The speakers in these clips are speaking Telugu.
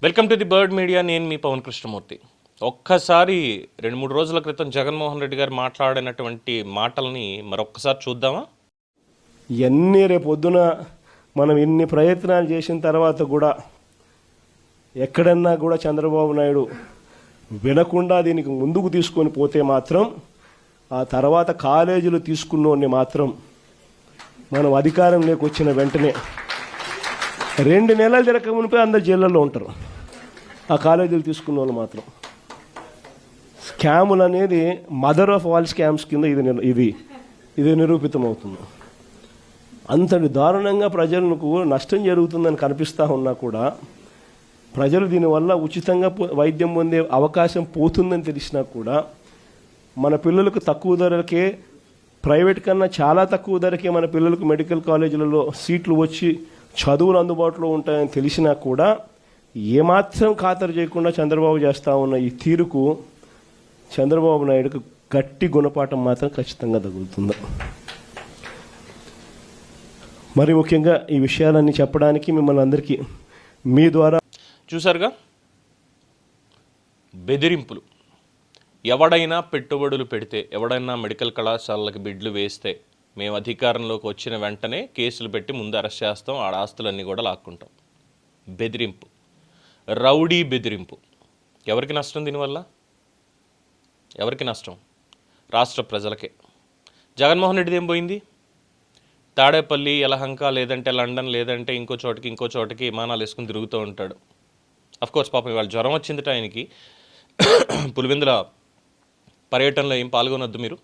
Welcome to the bird media. నేను మీ పవన్ కృష్ణమూర్తి. ఒక్కసారి 2-3 రోజుల క్రితం జగన్మోహన్ రెడ్డి గారు మాట్లాడినటువంటి మాటల్ని మరొక్కసారి చూద్దామా? ఇవన్నీ రేపొద్దున మనం ఇన్ని ప్రయత్నాలు చేసిన తర్వాత కూడా ఎక్కడన్నా కూడా చంద్రబాబు నాయుడు వినకుండా దీనికి ముందుకు తీసుకొని పోతే మాత్రం ఆ తర్వాత కాలేజీలు తీసుకున్నోడిని మాత్రం మనం అధికారంలోకి వచ్చిన వెంటనే 2 నెలలు తిరగక మునిపే అందరు జైళ్ళల్లో ఉంటారు. ఆ కాలేజీలు తీసుకున్న వాళ్ళు మాత్రం స్కాములు అనేది మదర్ ఆఫ్ ఆల్ స్కామ్స్ కింద ఇది నిరూపితమవుతుంది. అంతటి దారుణంగా ప్రజలకు నష్టం జరుగుతుందని కనిపిస్తూ ఉన్నా కూడా ప్రజలు దీనివల్ల ఉచితంగా వైద్యం పొందే అవకాశం పోతుందని తెలిసినా కూడా మన పిల్లలకు తక్కువ ధరలకే, ప్రైవేట్ కన్నా చాలా తక్కువ ధరకే మన పిల్లలకు మెడికల్ కాలేజీలలో సీట్లు వచ్చి చదువులు అందుబాటులో ఉంటాయని తెలిసినా కూడా ఏమాత్రం ఖాతరు చేయకుండా చంద్రబాబు చేస్తూ ఉన్న ఈ తీరుకు చంద్రబాబు నాయుడుకు గట్టి గుణపాఠం మాత్రం ఖచ్చితంగా తగులుతుంది. మరి ముఖ్యంగా ఈ విషయాలన్నీ చెప్పడానికి మిమ్మల్ని అందరికీ మీ ద్వారా చూసారుగా, బెదిరింపులు. ఎవడైనా పెట్టుబడులు పెడితే, ఎవడైనా మెడికల్ కళాశాలలకు బిడ్లు వేస్తే మేము అధికారంలోకి వచ్చిన వెంటనే కేసులు పెట్టి ముందు అరెస్ట్ చేస్తాం, ఆడ ఆస్తులన్నీ కూడా లాక్కుంటాం. బెదిరింపు, రౌడీ బెదిరింపు. ఎవరికి నష్టం దీనివల్ల? ఎవరికి నష్టం? రాష్ట్ర ప్రజలకే. జగన్మోహన్ రెడ్డిది ఏం పోయింది? తాడేపల్లి, యలహంక, లేదంటే లండన్, లేదంటే ఇంకో చోటకి విమానాలు వేసుకుని తిరుగుతూ ఉంటాడు. అఫ్కోర్స్ పాపం ఇవాళ జ్వరం వచ్చిందిట ఆయనకి. పులివెందుల పర్యటనలో ఏం పాల్గొనొద్దు మీరు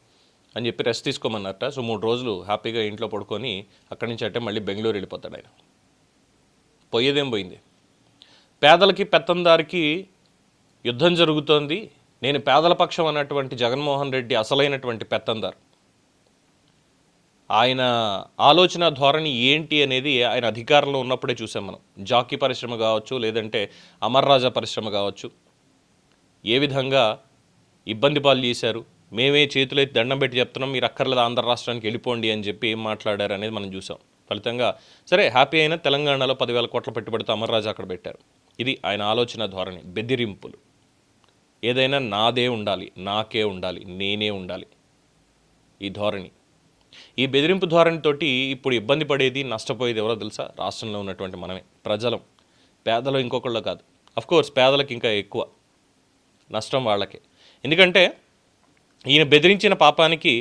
అని చెప్పి రెస్ట్ తీసుకోమన్నారట. సో 3 రోజులు హ్యాపీగా ఇంట్లో పడుకొని అక్కడి నుంచి అంటే మళ్ళీ బెంగళూరు వెళ్ళిపోతాడు ఆయన. పోయేదేం పోయింది? పేదలకి పెత్తందారికి యుద్ధం జరుగుతోంది. నేను పేదల పక్షం అన్నటువంటి జగన్మోహన్ రెడ్డి అసలైనటువంటి పెత్తందారు. ఆయన ఆలోచన ధోరణి ఏంటి అనేది ఆయన అధికారంలో ఉన్నప్పుడే చూసాం మనం. జాకీ పరిశ్రమ కావచ్చు, లేదంటే అమర్ రాజా పరిశ్రమ కావచ్చు, ఏ విధంగా ఇబ్బంది పాలు చేశారు. మేమే చేతులైతే దండం పెట్టి చెప్తున్నాం, మీరు అక్కర్లేదు ఆంధ్ర రాష్ట్రానికి వెళ్ళిపోండి అని చెప్పి ఏం మాట్లాడారు అనేది మనం చూసాం. ఫలితంగా సరే హ్యాపీ అయినా తెలంగాణలో 10,000 కోట్ల పెట్టుబడితో అమర్ రాజా అక్కడ పెట్టారు. ఇది ఆయన ఆలోచన ధోరణి. బెదిరింపులు. ఏదైనా నాదే ఉండాలి, నాకే ఉండాలి, నేనే ఉండాలి, ఈ ధోరణి. ఈ బెదిరింపు ధోరణితోటి ఇప్పుడు ఇబ్బంది పడేది, నష్టపోయేది ఎవరో తెలుసా? రాష్ట్రంలో ఉన్నటువంటి మనమే, ప్రజలం. పేదలు ఇంకొకళ్ళు కాదు. అఫ్కోర్స్ పేదలకు ఇంకా ఎక్కువ నష్టం వాళ్ళకే. ఎందుకంటే ఈయన బెదిరించిన పాపానికి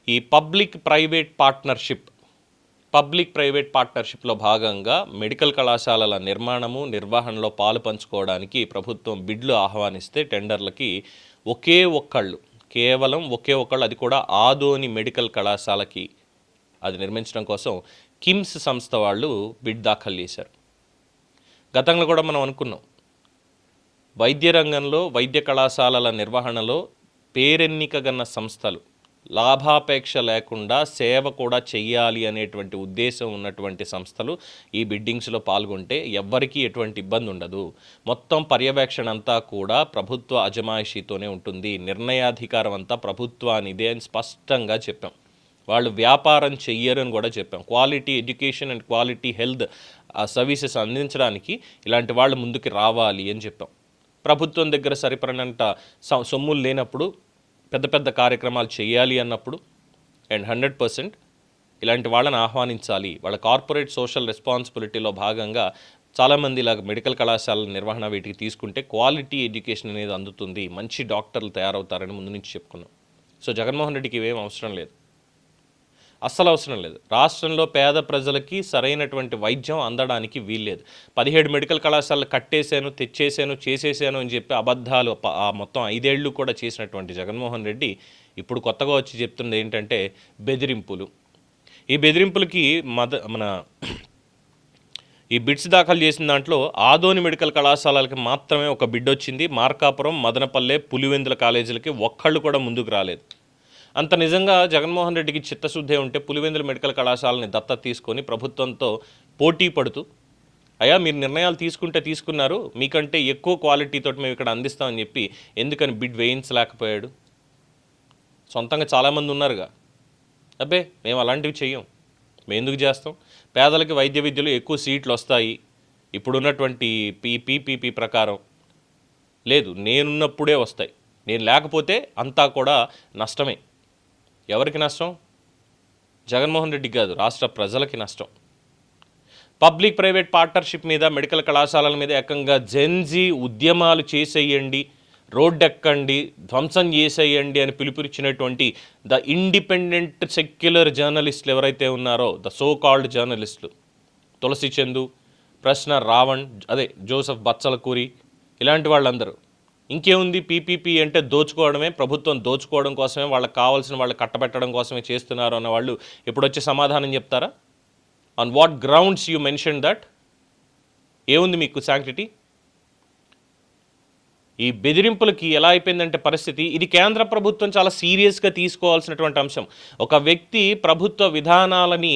ఈ పబ్లిక్ ప్రైవేట్ పార్ట్నర్షిప్లో భాగంగా మెడికల్ కళాశాలల నిర్మాణము, నిర్వహణలో పాలు పంచుకోవడానికి ప్రభుత్వం బిడ్లు ఆహ్వానిస్తే టెండర్లకి కేవలం ఒకే ఒక్కళ్ళు, అది కూడా ఆదోని మెడికల్ కళాశాలకి అది నిర్మించడం కోసం కిమ్స్ సంస్థ వాళ్ళు బిడ్ దాఖలు చేశారు. గతంలో కూడా మనం అనుకున్నాం, వైద్య రంగంలో, వైద్య కళాశాలల నిర్వహణలో పేరెన్నికగన్న సంస్థలు లాభాపేక్ష లేకుండా సేవ కూడా చెయ్యాలి అనేటువంటి ఉద్దేశం ఉన్నటువంటి సంస్థలు ఈ బిడ్డింగ్స్లో పాల్గొంటే ఎవ్వరికీ ఎటువంటి ఇబ్బంది ఉండదు. మొత్తం పర్యవేక్షణ అంతా కూడా ప్రభుత్వ అజమాయిషీతోనే ఉంటుంది. నిర్ణయాధికారం అంతా ప్రభుత్వానిదే అని స్పష్టంగా చెప్పాం. వాళ్ళు వ్యాపారం చెయ్యరు అని కూడా చెప్పాం. Quality education and quality health services అందించడానికి ఇలాంటి వాళ్ళు ముందుకు రావాలి అని చెప్పాం. ప్రభుత్వం దగ్గర సరిపడినంత సొమ్ములు లేనప్పుడు పెద్ద పెద్ద కార్యక్రమాలు చేయాలి అన్నప్పుడు అండ్ 100% ఇలాంటి వాళ్ళని ఆహ్వానించాలి. వాళ్ళ కార్పొరేట్ సోషల్ రెస్పాన్సిబిలిటీలో భాగంగా చాలామంది ఇలాగ మెడికల్ కళాశాలల నిర్వహణ వీటికి తీసుకుంటే క్వాలిటీ ఎడ్యుకేషన్ అనేది అందుతుంది, మంచి డాక్టర్లు తయారవుతారని ముందు నుంచి చెప్పుకున్నాం. సో జగన్మోహన్ రెడ్డికి ఇవేం అవసరం లేదు, అస్సలు అవసరం లేదు. రాష్ట్రంలో పేద ప్రజలకి సరైనటువంటి వైద్యం అందడానికి వీల్లేదు. 17 మెడికల్ కళాశాలలు కట్టేశాను, తెచ్చేసాను, చేసేసాను అని చెప్పి అబద్ధాలు మొత్తం 5 ఏళ్ళు కూడా చేసినటువంటి జగన్మోహన్ రెడ్డి ఇప్పుడు కొత్తగా వచ్చి చెప్తున్నది ఏంటంటే బెదిరింపులు. ఈ బెదిరింపులకి ఈ బిడ్స్ దాఖలు చేసిన దాంట్లో ఆదోని మెడికల్ కళాశాలలకి మాత్రమే ఒక బిడ్ వచ్చింది. మార్కాపురం, మదనపల్లె, పులివెందుల కాలేజీలకి ఒక్కళ్ళు కూడా ముందుకు రాలేదు. అంత నిజంగా జగన్మోహన్ రెడ్డికి చిత్తశుద్ధి ఉంటే పులివెందుల మెడికల్ కళాశాలని దత్తత తీసుకొని ప్రభుత్వంతో పోటీ పడుతూ, అయ్యా మీరు నిర్ణయాలు తీసుకున్నారు, మీకంటే ఎక్కువ క్వాలిటీతో మేము ఇక్కడ అందిస్తామని చెప్పి ఎందుకని బిడ్ వేయించలేకపోయాడు? సొంతంగా చాలామంది ఉన్నారుగా. అబ్బే మేము అలాంటివి చెయ్యం, మేము ఎందుకు చేస్తాం? పేదలకి వైద్య విద్యలో ఎక్కువ సీట్లు వస్తాయి, ఇప్పుడున్నటువంటి పీపీపీ ప్రకారం లేదు, నేనున్నప్పుడే వస్తాయి, నేను లేకపోతే అంతా కూడా నష్టమే. ఎవరికి నష్టం? జగన్మోహన్ రెడ్డికి కాదు, రాష్ట్ర ప్రజలకి నష్టం. పబ్లిక్ ప్రైవేట్ పార్ట్నర్షిప్ మీద, మెడికల్ కళాశాలల మీద ఏకంగా జెన్జీ ఉద్యమాలు చేసేయండి, రోడ్డెక్కండి, ధ్వంసం చేసేయండి అని పిలుపునిచ్చినటువంటి ద ఇండిపెండెంట్ సెక్యులర్ జర్నలిస్టులు ఎవరైతే ఉన్నారో, ద సో కాల్డ్ జర్నలిస్టులు, తులసి చందు, ప్రశ్న రావణ్, అదే జోసెఫ్ బత్సలకూరి, ఇలాంటి వాళ్ళందరూ. ఇంకేముంది, పీపీపీ అంటే దోచుకోవడమే, ప్రభుత్వం దోచుకోవడం కోసమే, వాళ్ళకి కావాల్సిన వాళ్ళు కట్టబెట్టడం కోసమే చేస్తున్నారు అన్న వాళ్ళు ఇప్పుడు వచ్చి సమాధానం చెప్తారా? On what grounds you mention that? ఏముంది మీకు శాంక్టిటీ? ఈ బెదిరింపులకి ఎలా అయిపోయిందంటే పరిస్థితి, ఇది కేంద్ర ప్రభుత్వం చాలా సీరియస్గా తీసుకోవాల్సినటువంటి అంశం. ఒక వ్యక్తి ప్రభుత్వ విధానాలని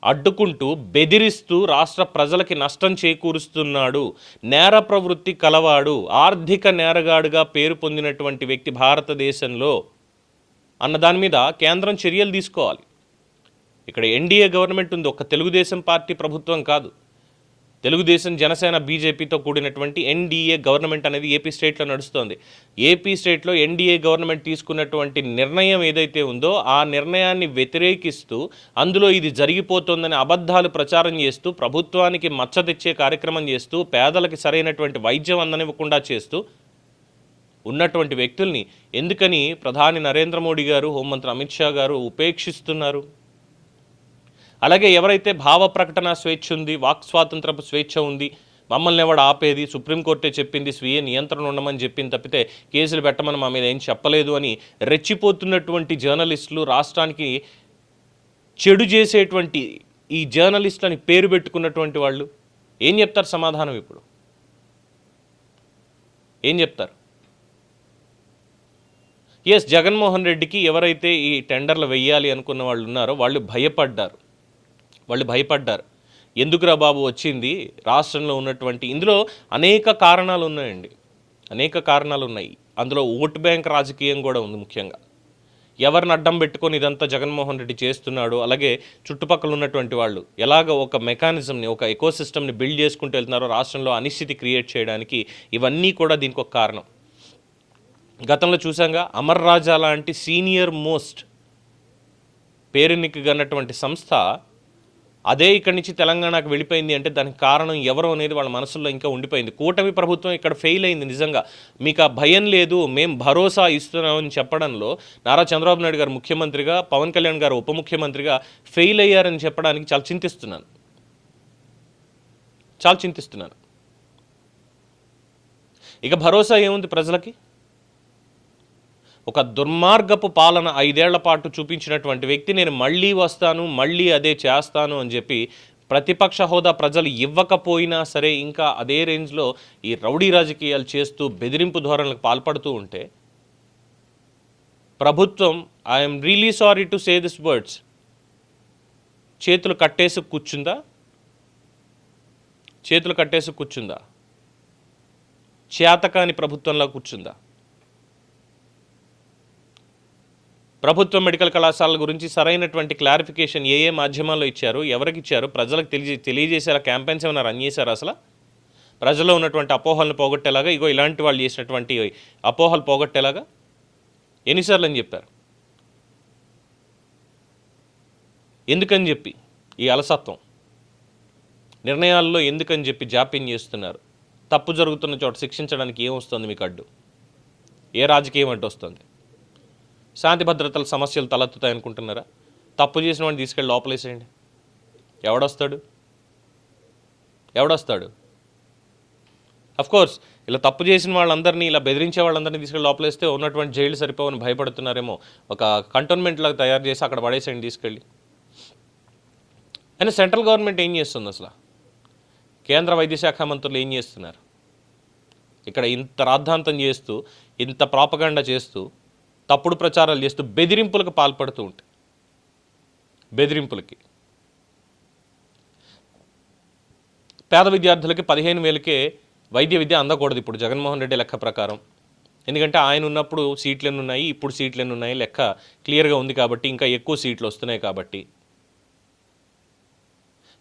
అడ్డుకుంటూ బెదిరిస్తూ రాష్ట్ర ప్రజలకి నష్టం చేకూరుస్తున్నాడు, నేర ప్రవృత్తి కలవాడు, ఆర్థిక నేరగాడుగా పేరు పొందినటువంటి వ్యక్తి భారతదేశంలో అన్న దాని మీద కేంద్రం చర్యలు తీసుకోవాలి. ఇక్కడ ఎన్డీఏ గవర్నమెంట్ ఉంది, ఒక తెలుగుదేశం పార్టీ ప్రభుత్వం కాదు. తెలుగుదేశం, జనసేన, బీజేపీతో కూడినటువంటి ఎన్డీఏ గవర్నమెంట్ అనేది ఏపీ స్టేట్లో నడుస్తోంది. ఏపీ స్టేట్లో ఎన్డీఏ గవర్నమెంట్ తీసుకున్నటువంటి నిర్ణయం ఏదైతే ఉందో ఆ నిర్ణయాన్ని వ్యతిరేకిస్తూ, అందులో ఇది జరిగిపోతుందని అబద్ధాలు ప్రచారం చేస్తూ, ప్రభుత్వానికి మచ్చ తెచ్చే కార్యక్రమం చేస్తూ, పేదలకి సరైనటువంటి వైద్యం అందనివ్వకుండా చేస్తూ ఉన్నటువంటి వ్యక్తుల్ని ఎందుకని ప్రధాని నరేంద్ర మోడీ గారు, హోంమంత్రి అమిత్ షా గారు ఉపేక్షిస్తున్నారు? అలాగే ఎవరైతే భావ ప్రకటన స్వేచ్ఛ ఉంది, వాక్ స్వాతంత్రపు స్వేచ్ఛ ఉంది, మమ్మల్ని ఎవడు ఆపేది, సుప్రీంకోర్టే చెప్పింది, స్వీయ నియంత్రణ ఉండమని చెప్పింది తప్పితే కేసులు పెట్టమని మా మీద ఏం చెప్పలేదు అని రెచ్చిపోతున్నటువంటి జర్నలిస్టులు, రాష్ట్రానికి చెడు చేసేటువంటి ఈ జర్నలిస్టులని పేరు పెట్టుకున్నటువంటి వాళ్ళు ఏం చెప్తారు సమాధానం? ఇప్పుడు ఏం చెప్తారు? ఎస్, జగన్మోహన్ రెడ్డికి ఎవరైతే ఈ టెండర్లు వెయ్యాలి అనుకున్న వాళ్ళు ఉన్నారో వాళ్ళు భయపడ్డారు. ఎందుకురా బాబు వచ్చింది రాష్ట్రంలో ఉన్నటువంటి, ఇందులో అనేక కారణాలు ఉన్నాయండి, అనేక కారణాలు ఉన్నాయి. అందులో ఓటు బ్యాంక్ రాజకీయం కూడా ఉంది. ముఖ్యంగా ఎవరిని అడ్డం పెట్టుకొని ఇదంతా జగన్మోహన్ రెడ్డి చేస్తున్నాడు, అలాగే చుట్టుపక్కల ఉన్నటువంటి వాళ్ళు ఎలాగ ఒక మెకానిజంని, ఒక ఎకోసిస్టమ్ని బిల్డ్ చేసుకుంటూ వెళ్తున్నారో రాష్ట్రంలో అనిశ్చితి క్రియేట్ చేయడానికి, ఇవన్నీ కూడా దీనికి ఒక కారణం. గతంలో చూసాంగా, అమర్ రాజా లాంటి సీనియర్ మోస్ట్ పేరెన్నికగన్నటువంటి సంస్థ అదే ఇక్కడి నుంచి తెలంగాణకు వెళ్ళిపోయింది అంటే దానికి కారణం ఎవరు అనేది వాళ్ళ మనసుల్లో ఇంకా ఉండిపోయింది. కూటమి ప్రభుత్వం ఇక్కడ ఫెయిల్ అయింది. నిజంగా మీకు ఆ భయం లేదు, మేం భరోసా ఇస్తున్నామని చెప్పడంలో నారా చంద్రబాబు నాయుడు గారు ముఖ్యమంత్రిగా, పవన్ కళ్యాణ్ గారు ఉప ముఖ్యమంత్రిగా ఫెయిల్ అయ్యారని చెప్పడానికి చాలా చింతిస్తున్నాను. ఇక భరోసా ఏముంది ప్రజలకి? ఒక దుర్మార్గపు పాలన 5 ఏళ్ల పాటు చూపించినటువంటి వ్యక్తి నేను మళ్ళీ వస్తాను, మళ్ళీ అదే చేస్తాను అని చెప్పి ప్రతిపక్ష హోదా ప్రజలు ఇవ్వకపోయినా సరే ఇంకా అదే రేంజ్లో ఈ రౌడీ రాజకీయాలు చేస్తూ బెదిరింపు ధోరణులకు పాల్పడుతూ ఉంటే ప్రభుత్వం, I'm really sorry to say this words, చేతులు కట్టేసి కూర్చుందా? చేతకాని ప్రభుత్వంలో కూర్చుందా? ప్రభుత్వ మెడికల్ కళాశాలల గురించి సరైనటువంటి క్లారిఫికేషన్ ఏ మాధ్యమాల్లో ఇచ్చారు, ఎవరికి ఇచ్చారు, ప్రజలకు తెలియజేసేలా క్యాంపెయిన్స్ ఏమైనా రన్ చేశారు? అసలు ప్రజల్లో ఉన్నటువంటి అపోహలను పోగొట్టేలాగా, ఇగో ఇలాంటి వాళ్ళు చేసినటువంటి అపోహలు పోగొట్టేలాగా ఎన్నిసార్లు అని చెప్పారు? ఎందుకని చెప్పి ఈ అలసత్వం, నిర్ణయాల్లో ఎందుకని చెప్పి జాప్యం చేస్తున్నారు? తప్పు జరుగుతున్న చోట శిక్షించడానికి ఏమొస్తుంది మీకు అడ్డు? ఏ రాజకీయం అడ్డు వస్తుంది? శాంతి భద్రతల సమస్యలు తలెత్తుతాయి అనుకుంటున్నారా? తప్పు చేసిన వాడిని తీసుకెళ్ళి లోపలేసేయండి. ఎవడొస్తాడు? అఫ్కోర్స్ ఇలా తప్పు చేసిన వాళ్ళందరినీ, ఇలా బెదిరించే వాళ్ళందరినీ తీసుకెళ్ళి లోపలేస్తే ఉన్నటువంటి జైలు సరిపోవని భయపడుతున్నారేమో. ఒక కంటోన్మెంట్ లాగా తయారు చేసి అక్కడ పడేసేయండి తీసుకెళ్ళి. అయినా సెంట్రల్ గవర్నమెంట్ ఏం చేస్తుంది అసలు? కేంద్ర వైద్య శాఖ మంత్రులు ఏం చేస్తున్నారు? ఇక్కడ ఇంత రాద్ధాంతం చేస్తూ, ఇంత ప్రాపగాండా చేస్తూ, తప్పుడు ప్రచారాలు చేస్తూ బెదిరింపులకు పాల్పడుతూ ఉంటాయి. పేద విద్యార్థులకి 15,000కే వైద్య విద్య అందకూడదు ఇప్పుడు జగన్మోహన్ రెడ్డి లెక్క ప్రకారం. ఎందుకంటే ఆయన ఉన్నప్పుడు సీట్లు ఎన్ని ఉన్నాయి, ఇప్పుడు సీట్లు ఎన్ని ఉన్నాయి లెక్క క్లియర్గా ఉంది కాబట్టి, ఇంకా ఎక్కువ సీట్లు వస్తున్నాయి కాబట్టి.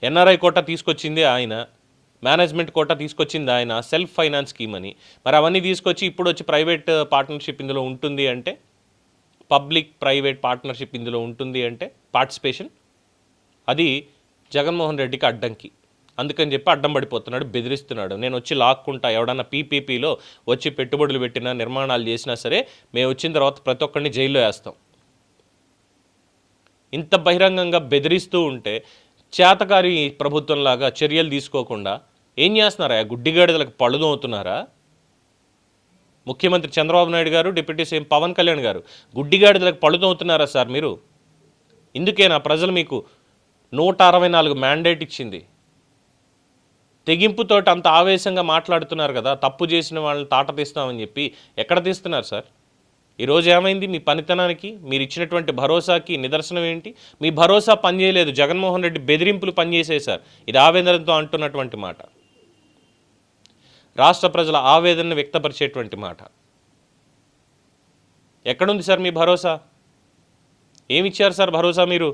ఎన్ఆర్ఐ కోటా తీసుకొచ్చింది ఆయన, మేనేజ్మెంట్ కోటా తీసుకొచ్చింది ఆయన, సెల్ఫ్ ఫైనాన్స్ స్కీమ్ అని. మరి అవన్నీ తీసుకొచ్చి ఇప్పుడు వచ్చి ప్రైవేట్ పార్ట్నర్షిప్ ఇందులో ఉంటుంది అంటే, పబ్లిక్ ప్రైవేట్ పార్ట్నర్షిప్ ఇందులో ఉంటుంది అంటే పార్టిసిపేషన్, అది జగన్మోహన్ రెడ్డికి అడ్డంకి. అందుకని చెప్పి అడ్డం పడిపోతున్నాడు, బెదిరిస్తున్నాడు. నేను వచ్చి లాక్కుంటా, ఎవడన్నా పీపీపీలో వచ్చి పెట్టుబడులు పెట్టినా నిర్మాణాలు చేసినా సరే మేము వచ్చిన తర్వాత ప్రతి ఒక్కరిని జైల్లో వేస్తాం. ఇంత బహిరంగంగా బెదిరిస్తూ ఉంటే చేతకారి ప్రభుత్వంలాగా చర్యలు తీసుకోకుండా ఏం చేస్తున్నారా? గుడ్డిగాడిదలకు పళ్ళుదవుతున్నారా? ముఖ్యమంత్రి చంద్రబాబు నాయుడు గారు, డిప్యూటీ సీఎం పవన్ కళ్యాణ్ గారు గుడ్డిగాడిదలకు పళ్ళుదవుతున్నారా సార్ మీరు? ఇందుకేనా ప్రజలు మీకు 164 మ్యాండేట్ ఇచ్చింది? తెగింపుతోటి అంత ఆవేశంగా మాట్లాడుతున్నారు కదా, తప్పు చేసిన వాళ్ళని తాట తీస్తామని చెప్పి. ఎక్కడ తీస్తున్నారు సార్? ఈరోజు ఏమైంది? మీ పనితనానికి, మీరు ఇచ్చినటువంటి భరోసాకి నిదర్శనం ఏంటి? మీ భరోసా పనిచేయలేదు, జగన్మోహన్ రెడ్డి బెదిరింపులు పనిచేసేశారు. ఇది ఆవేదనతో అంటున్నటువంటి మాట, రాష్ట్ర ప్రజల ఆవేదనను వ్యక్తపరిచేటువంటి మాట. ఎక్కడుంది సార్ మీ భరోసా? ఏమిచ్చారు సార్ భరోసా మీరు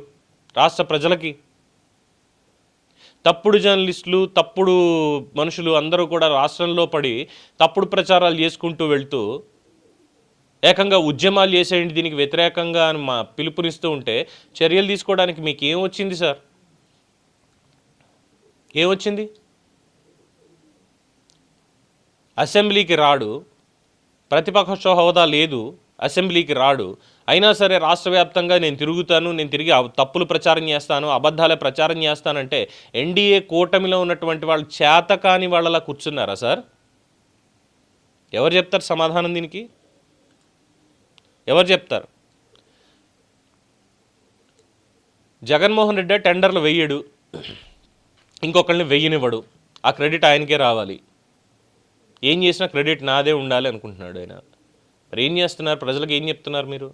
రాష్ట్ర ప్రజలకి? తప్పుడు జర్నలిస్టులు, తప్పుడు మనుషులు అందరూ కూడా రాష్ట్రంలో పడి తప్పుడు ప్రచారాలు చేసుకుంటూ వెళ్తూ ఏకంగా ఉద్యమాలు చేసేయండి దీనికి వ్యతిరేకంగా అని మా పిలుపునిస్తూ ఉంటే చర్యలు తీసుకోవడానికి మీకు ఏం వచ్చింది సార్? ఏమొచ్చింది? అసెంబ్లీకి రాడు, ప్రతిపక్ష హోదా లేదు, అసెంబ్లీకి రాడు, అయినా సరే రాష్ట్ర వ్యాప్తంగా నేను తిరుగుతాను, నేను తిరిగి తప్పులు ప్రచారం చేస్తాను, అబద్ధాలే ప్రచారం చేస్తానంటే ఎన్డీఏ కూటమిలో ఉన్నటువంటి వాళ్ళు చేతకాని వాళ్ళలా కూర్చున్నారా సార్? ఎవరు చెప్తారు సమాధానం దీనికి? ఎవరు చెప్తారు? జగన్మోహన్ రెడ్డి టెండర్లు వెయ్యడు, ఇంకొకరిని వెయ్యనివ్వడు, ఆ క్రెడిట్ ఆయనకే రావాలి. ఏం చేసినా క్రెడిట్ నాదే ఉండాలి అనుకుంటున్నాడు ఆయన. మరి ఏం చేస్తున్నారు? ప్రజలకు ఏం చెప్తున్నారు మీరు?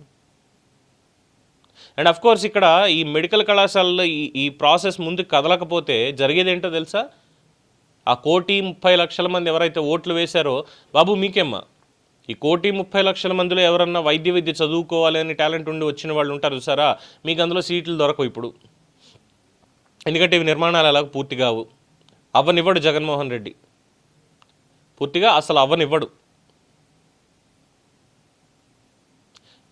అండ్ అఫ్కోర్స్ ఇక్కడ ఈ మెడికల్ కళాశాలలో ఈ ప్రాసెస్ ముందుకు కదలకపోతే జరిగేదేంటో తెలుసా? ఆ 1,30,00,000 మంది ఎవరైతే ఓట్లు వేశారో, బాబు మీకేమ్మా, ఈ 1,30,00,000 మందిలో ఎవరన్నా వైద్య విద్య చదువుకోవాలి అని టాలెంట్ ఉండి వచ్చిన వాళ్ళు ఉంటారు చూసారా, మీకు అందులో సీట్లు దొరకవు ఇప్పుడు. ఎందుకంటే ఇవి నిర్మాణాలు అలాగ పూర్తి కావు. అవ్వనివ్వడు జగన్మోహన్ రెడ్డి, పూర్తిగా అసలు అవ్వనివ్వడు.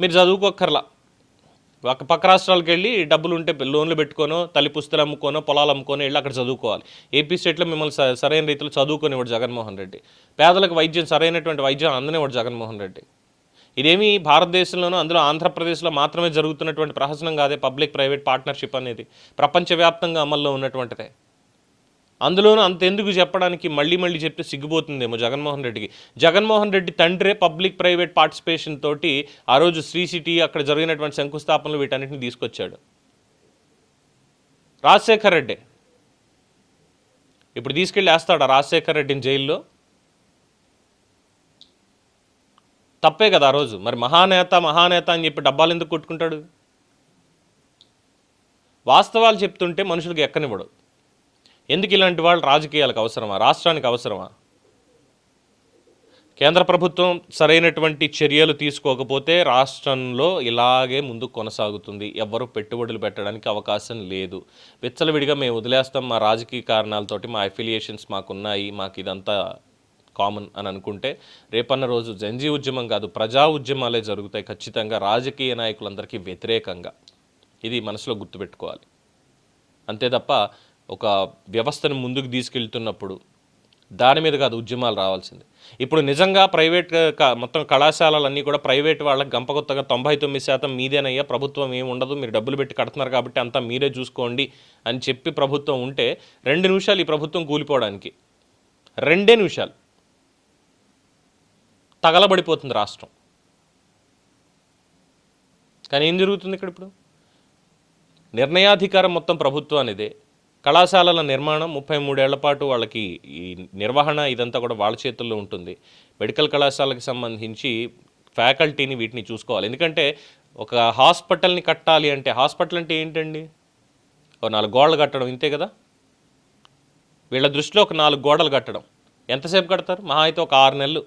మీరు చదువుకోక్కర్లా, పక్క రాష్ట్రాలకు వెళ్ళి డబ్బులు ఉంటే లోన్లు పెట్టుకోనో, తల్లి పుస్తలు అమ్ముకోనో, పొలాలు అమ్ముకోనో వెళ్ళి అక్కడ చదువుకోవాలి. ఏపీ స్టేట్లో మిమ్మల్ని సరైన రీతిలో చదువుకునేవాడు జగన్మోహన్ రెడ్డి. పేదలకు వైద్యం, సరైనటువంటి వైద్యం అందనేవాడు జగన్మోహన్ రెడ్డి. ఇదేమి భారతదేశంలోనూ, అందులో ఆంధ్రప్రదేశ్లో మాత్రమే జరుగుతున్నటువంటి ప్రహసనం కాదే పబ్లిక్ ప్రైవేట్ పార్ట్నర్షిప్ అనేది, ప్రపంచవ్యాప్తంగా అమల్లో ఉన్నటువంటిదే. అందులోనూ అంతెందుకు చెప్పడానికి మళ్ళీ మళ్ళీ చెప్తే సిగ్గుపోతుందేమో జగన్మోహన్ రెడ్డికి. జగన్మోహన్ రెడ్డి తండ్రే పబ్లిక్ ప్రైవేట్ పార్టిసిపేషన్ తోటి ఆ రోజు శ్రీ సిటీ అక్కడ జరిగినటువంటి శంకుస్థాపనలు వీటన్నిటిని తీసుకొచ్చాడు. రాజశేఖర్ రెడ్డి ఇప్పుడు తీసుకెళ్ళి వేస్తాడా రాజశేఖర్ రెడ్డిని జైల్లో? తప్పే కదా ఆ రోజు. మరి మహానేత మహానేత అని చెప్పి డబ్బాలు ఎందుకు కొట్టుకుంటాడు? వాస్తవాలు చెప్తుంటే మనుషులకు ఎక్కనివ్వడు. ఎందుకు ఇలాంటి వాళ్ళు రాజకీయాలకు అవసరమా? రాష్ట్రానికి అవసరమా? కేంద్ర ప్రభుత్వం సరైనటువంటి చర్యలు తీసుకోకపోతే రాష్ట్రంలో ఇలాగే ముందుకు కొనసాగుతుంది. ఎవ్వరూ పెట్టుబడులు పెట్టడానికి అవకాశం లేదు. విచ్చలవిడిగా మేము వదిలేస్తాం, మా రాజకీయ కారణాలతోటి, మా అఫిలియేషన్స్ మాకున్నాయి, మాకు ఇదంతా కామన్ అని అనుకుంటే రేపన్న రోజు జంజీ ఉద్యమం కాదు, ప్రజా ఉద్యమాలే జరుగుతాయి ఖచ్చితంగా, రాజకీయ నాయకులందరికీ వ్యతిరేకంగా. ఇది మనసులో గుర్తుపెట్టుకోవాలి. అంతే తప్ప ఒక వ్యవస్థను ముందుకు తీసుకెళ్తున్నప్పుడు దాని మీద కాదు ఉద్యమాలు రావాల్సింది. ఇప్పుడు నిజంగా ప్రైవేట్ మొత్తం కళాశాలలన్నీ కూడా ప్రైవేట్ వాళ్ళకి గంపకొత్తగా 99% మీదేనయ్యా, ప్రభుత్వం ఏమి ఉండదు, మీరు డబ్బులు పెట్టి కడుతున్నారు కాబట్టి అంతా మీరే చూసుకోండి అని చెప్పి ప్రభుత్వం ఉంటే 2 నిమిషాలు ఈ ప్రభుత్వం కూలిపోవడానికి, 2 నిమిషాలు తగలబడిపోతుంది రాష్ట్రం. కానీ ఏం జరుగుతుంది ఇక్కడ? ఇప్పుడు నిర్ణయాధికారం మొత్తం ప్రభుత్వానిదే. కళాశాలల నిర్మాణం 33 ఏళ్ల పాటు వాళ్ళకి ఈ నిర్వహణ ఇదంతా కూడా వాళ్ళ చేతుల్లో ఉంటుంది. మెడికల్ కళాశాలకు సంబంధించి ఫ్యాకల్టీని వీటిని చూసుకోవాలి. ఎందుకంటే ఒక హాస్పిటల్ని కట్టాలి అంటే, హాస్పిటల్ అంటే ఏంటండి? ఒక 4 గోడలు కట్టడం, ఇంతే కదా. వీళ్ళ దృష్టిలో ఒక 4 గోడలు కట్టడం ఎంతసేపు కడతారు? మహా అయితే ఒక 6 నెలలు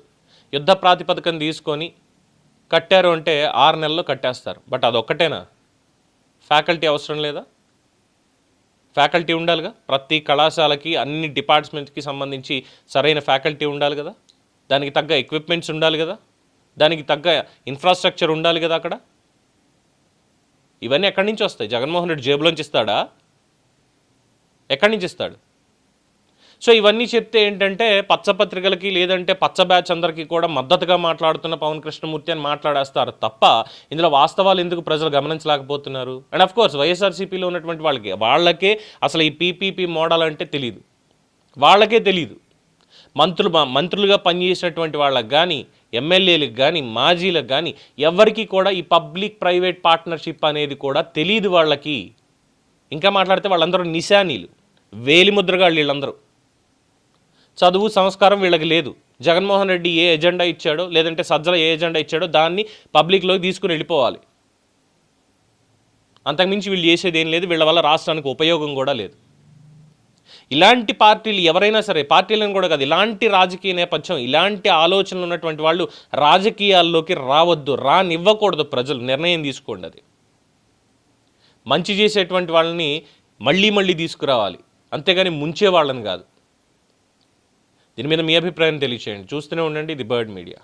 యుద్ధ ప్రాతిపదికన తీసుకొని కట్టారు అంటే 6 నెలల్లో కట్టేస్తారు. బట్ అదొక్కటేనా? ఫ్యాకల్టీ అవసరం లేదా? ఫ్యాకల్టీ ఉండాలిగా, ప్రతి కళాశాలకి అన్ని డిపార్ట్మెంట్స్కి సంబంధించి సరైన ఫ్యాకల్టీ ఉండాలి కదా, దానికి తగ్గ ఎక్విప్మెంట్స్ ఉండాలి కదా, దానికి తగ్గ ఇన్ఫ్రాస్ట్రక్చర్ ఉండాలి కదా అక్కడ. ఇవన్నీ ఎక్కడి నుంచి వస్తాయి? జగన్మోహన్ రెడ్డి జేబులోంచి ఇస్తాడా? ఎక్కడి నుంచి ఇస్తాడు? సో ఇవన్నీ చెప్తే ఏంటంటే పచ్చపత్రికలకి లేదంటే పచ్చ బ్యాచ్ అందరికీ కూడా మద్దతుగా మాట్లాడుతున్న పవన్ కృష్ణమూర్తి అని మాట్లాడేస్తారు తప్ప ఇందులో వాస్తవాలు ఎందుకు ప్రజలు గమనించలేకపోతున్నారు? అండ్ ఆఫ్ కోర్స్ వైఎస్ఆర్సీపీలో ఉన్నటువంటి వాళ్ళకే అసలు ఈ పీపీపీ మోడల్ అంటే తెలియదు, వాళ్ళకే తెలియదు. మంత్రులుగా పనిచేసినటువంటి వాళ్ళకి కానీ, ఎమ్మెల్యేలకు కానీ, మాజీలకు కానీ ఎవరికి కూడా ఈ పబ్లిక్ ప్రైవేట్ పార్ట్నర్షిప్ అనేది కూడా తెలియదు వాళ్ళకి. ఇంకా మాట్లాడితే వాళ్ళందరూ నిశానీలు, వేలిముద్రగాళ్ళు వీళ్ళందరూ. చదువు సంస్కారం వీళ్ళకి లేదు. జగన్మోహన్ రెడ్డి ఏ ఎజెండా ఇచ్చాడో లేదంటే సజ్జల ఏ ఎజెండా ఇచ్చాడో దాన్ని పబ్లిక్లోకి తీసుకుని వెళ్ళిపోవాలి. అంతకుమించి వీళ్ళు చేసేది ఏం లేదు, వీళ్ళ వల్ల రాష్ట్రానికి ఉపయోగం కూడా లేదు. ఇలాంటి పార్టీలు ఎవరైనా సరే, పార్టీలను కూడా కాదు, ఇలాంటి రాజకీయ నేపథ్యం, ఇలాంటి ఆలోచనలు ఉన్నటువంటి వాళ్ళు రాజకీయాల్లోకి రావద్దు, రానివ్వకూడదు. ప్రజలు నిర్ణయం తీసుకోండి. అది మంచి చేసేటువంటి వాళ్ళని మళ్ళీ తీసుకురావాలి, అంతేగాని ముంచే వాళ్ళని కాదు. దీని మీద మీ అభిప్రాయం తెలియచేయండి. చూస్తూనే ఉండండి ది బర్డ్ మీడియా.